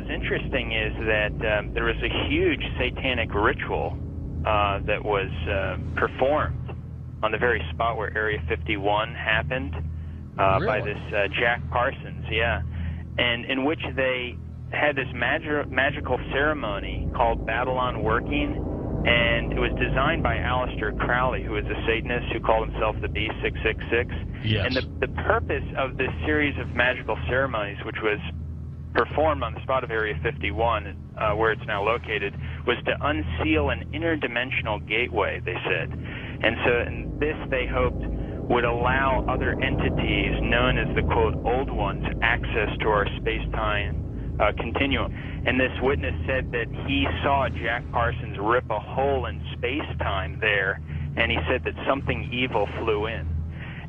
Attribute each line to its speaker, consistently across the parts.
Speaker 1: was interesting is that there was a huge satanic ritual that was performed on the very spot where Area 51 happened by this Jack Parsons, and in which they had this magical ceremony called Babylon Working, and it was designed by Aleister Crowley, who was a Satanist who called himself the B666.
Speaker 2: Yes.
Speaker 1: And the purpose of this series of magical ceremonies, which was performed on the spot of Area 51, where it's now located, was to unseal an interdimensional gateway, they said. And so in this, they hoped, would allow other entities known as the, quote, Old Ones access to our space-time continuum. And this witness said that he saw Jack Parsons rip a hole in space-time there, and he said that something evil flew in.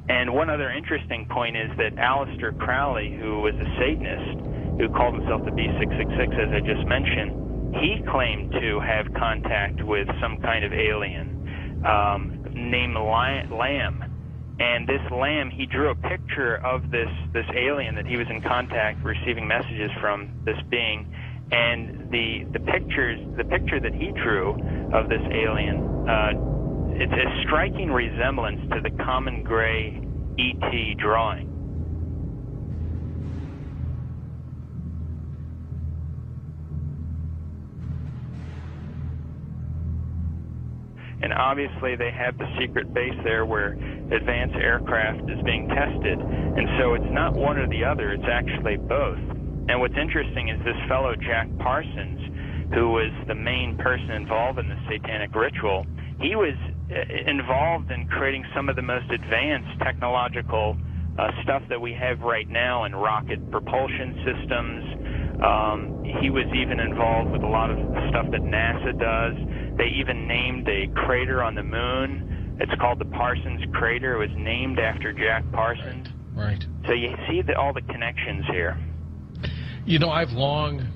Speaker 1: And one other interesting point is that Aleister Crowley, who was a Satanist, who called himself the B666, as I just mentioned, he claimed to have contact with some kind of alien named Lamb. And this Lamb, he drew a picture of this alien that he was in contact, receiving messages from this being. And the picture that he drew of this alien, it's a striking resemblance to the common gray ET drawing. And obviously they have the secret base there where advanced aircraft is being tested. And so it's not one or the other, it's actually both. And what's interesting is this fellow Jack Parsons, who was the main person involved in the satanic ritual, he was involved in creating some of the most advanced technological stuff that we have right now in rocket propulsion systems. He was even involved with a lot of stuff that NASA does. They even named a crater on the moon. It's called the Parsons Crater. It was named after Jack Parsons.
Speaker 2: Right.
Speaker 1: So you see all the connections here.
Speaker 2: You know, I've long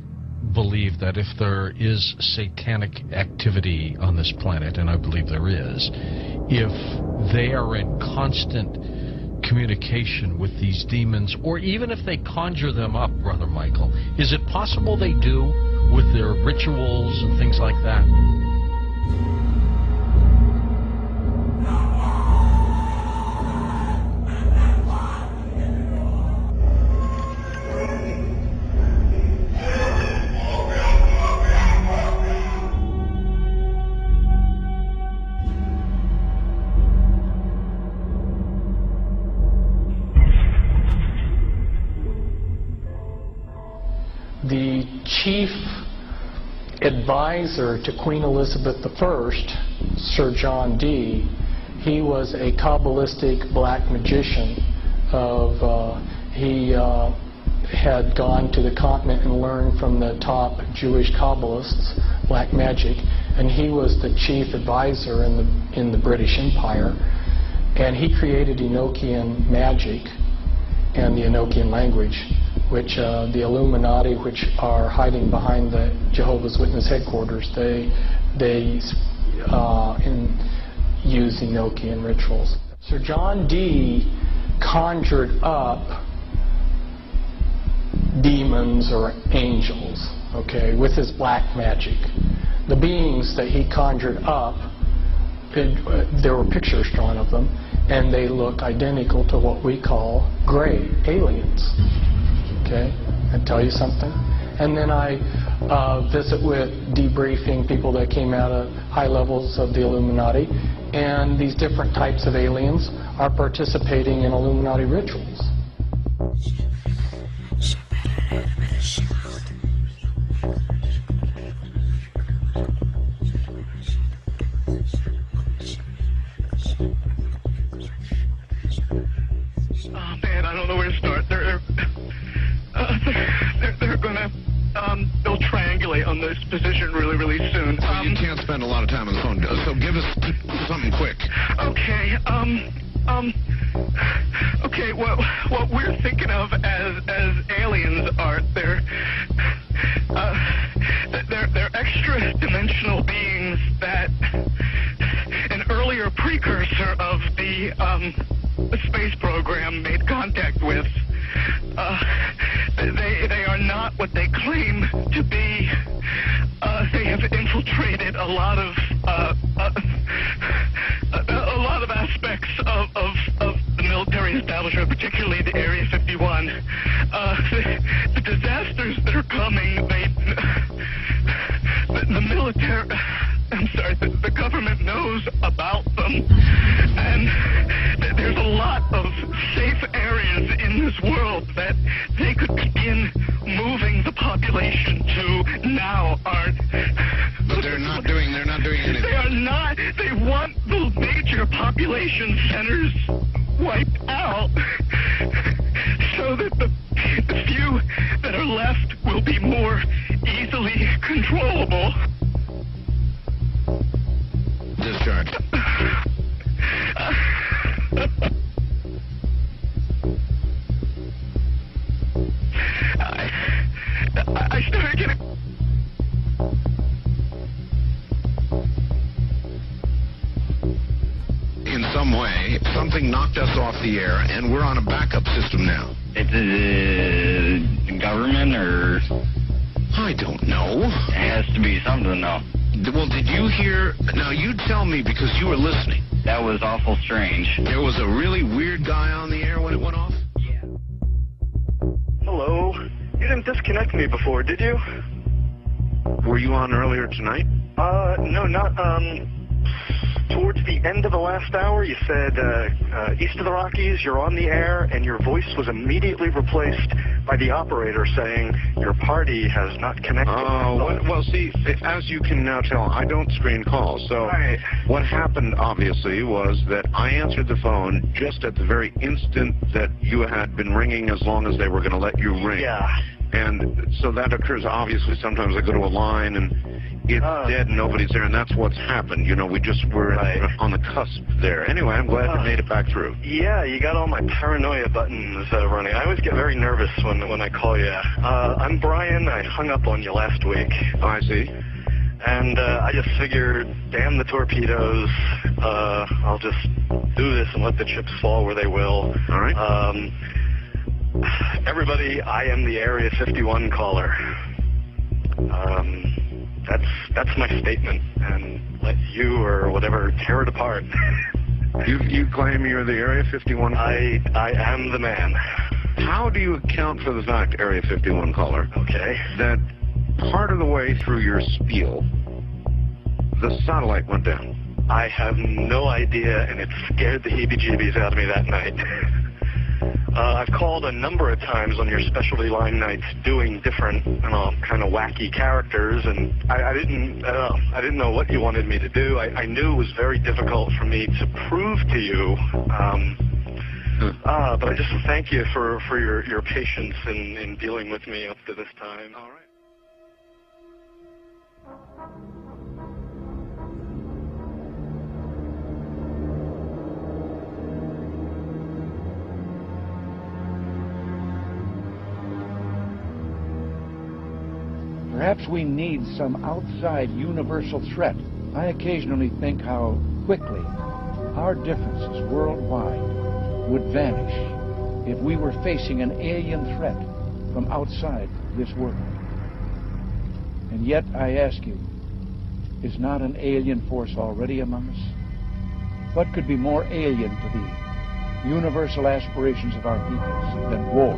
Speaker 2: believed that if there is satanic activity on this planet, and I believe there is, if they are in constant communication with these demons, or even if they conjure them up, Brother Michael, is it possible they do with their rituals and things like that?
Speaker 3: The chief advisor to Queen Elizabeth I, Sir John Dee, he was a Kabbalistic black magician. He had gone to the continent and learned from the top Jewish Kabbalists black magic, and he was the chief advisor in the British Empire. And he created Enochian magic and the Enochian language, which the Illuminati, which are hiding behind the Jehovah's Witness headquarters, they use Enochian rituals. Sir John Dee conjured up demons or angels, okay, with his black magic. The beings that he conjured up, there were pictures drawn of them, and they look identical to what we call gray aliens. Okay, I tell you something. And then I visit with debriefing people that came out of high levels of the Illuminati, and these different types of aliens are participating in Illuminati rituals.
Speaker 4: Oh man, I don't know where to start. They're gonna they'll triangulate on this position really soon.
Speaker 5: You can't spend a lot of time on the phone, so give us something quick.
Speaker 4: Okay, okay, what we're thinking of as aliens are they're extra dimensional beings that an earlier precursor of the space program made contact with. They are not what what they claim to be. They have infiltrated a lot of aspects of the military establishment, particularly the Area 51. The disasters that are coming, the military, I'm sorry, the government knows about them, and there's a lot of safe areas in this world that they could begin moving the population to now aren't.
Speaker 5: But they're not doing anything.
Speaker 4: They are not. They want the major population centers wiped out so that the few that are left will be more easily controllable.
Speaker 5: Discharge.
Speaker 4: I started getting...
Speaker 5: In some way, something knocked us off the air, and we're on a backup system now.
Speaker 6: It's the government, or...
Speaker 5: I don't know.
Speaker 6: It has to be something, though.
Speaker 5: Well, did you hear... Now, you tell me, because you were listening.
Speaker 6: That was awful strange.
Speaker 5: There was a really weird guy on the air when it went off?
Speaker 6: Yeah.
Speaker 7: Hello? You didn't disconnect me before, did you?
Speaker 5: Were you on earlier tonight?
Speaker 7: No, not, towards the end of the last hour, you said, east of the Rockies, you're on the air, and your voice was immediately replaced by the operator saying, your party has not connected.
Speaker 5: Oh, well, see, as you can now tell, I don't screen calls, so
Speaker 7: Right.
Speaker 5: What happened, obviously, was that I answered the phone just at the very instant that you had been ringing as long as they were going to let you ring.
Speaker 7: Yeah.
Speaker 5: And so that occurs, obviously, sometimes I go to a line and it's dead and nobody's there, and that's what's happened. You know, we just were on the cusp there. Anyway, I'm glad you made it back through.
Speaker 7: Yeah, you got all my paranoia buttons running. I always get very nervous when I call you. I'm Brian. I hung up on you last week.
Speaker 5: Oh, I see.
Speaker 7: And I just figured, damn the torpedoes. I'll just do this and let the chips fall where they will.
Speaker 5: All right.
Speaker 7: Everybody, I am the Area 51 caller. That's my statement, and let you or whatever tear it apart.
Speaker 5: You claim you're the Area 51 caller?
Speaker 7: I am the man.
Speaker 5: How do you account for the fact, Area 51 caller,
Speaker 7: Okay.
Speaker 5: that part of the way through your spiel, the satellite went down?
Speaker 7: I have no idea, and it scared the heebie-jeebies out of me that night. I've called a number of times on your specialty line nights doing different, kind of wacky characters, and I didn't know what you wanted me to do. I knew it was very difficult for me to prove to you, but I just thank you for your patience in dealing with me up to this time.
Speaker 5: All right.
Speaker 8: Perhaps we need some outside universal threat. I occasionally think how quickly our differences worldwide would vanish if we were facing an alien threat from outside this world. And yet, I ask you, is not an alien force already among us? What could be more alien to the universal aspirations of our peoples than war?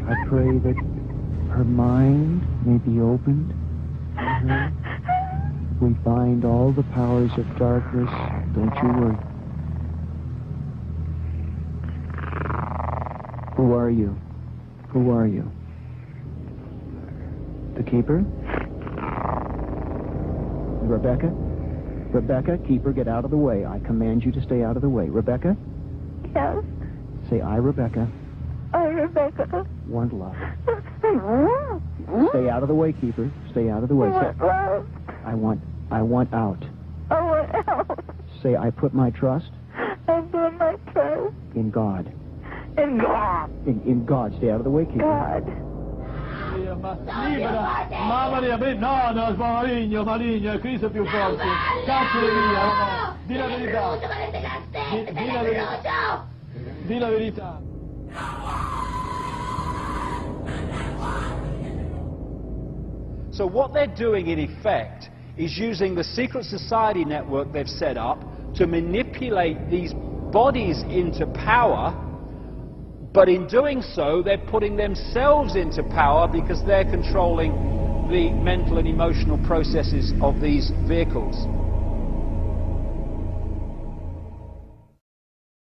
Speaker 9: I pray that her mind may be opened to her. We bind all the powers of darkness. Don't you worry. Who are you? Who are you? The Keeper? Rebecca? Rebecca, Keeper, get out of the way. I command you to stay out of the way. Rebecca?
Speaker 10: Yes.
Speaker 9: Say, I, Rebecca,
Speaker 10: I, Rebecca.
Speaker 9: want love. Stay out of the way, Keeper. Stay out of the way.
Speaker 10: I want love.
Speaker 9: I want out.
Speaker 10: I want
Speaker 9: Say, I put my trust
Speaker 10: I put my trust
Speaker 9: in God.
Speaker 10: in God.
Speaker 9: In God. Stay out of the way, keep
Speaker 10: God.
Speaker 11: Mamma mia, no, no, maligno, maligno, Cristo è più forte. Cacciali via, di la verità. Di la verità.
Speaker 12: So what they're doing in effect is using the secret society network they've set up to manipulate these bodies into power, but in doing so they're putting themselves into power because they're controlling the mental and emotional processes of these vehicles.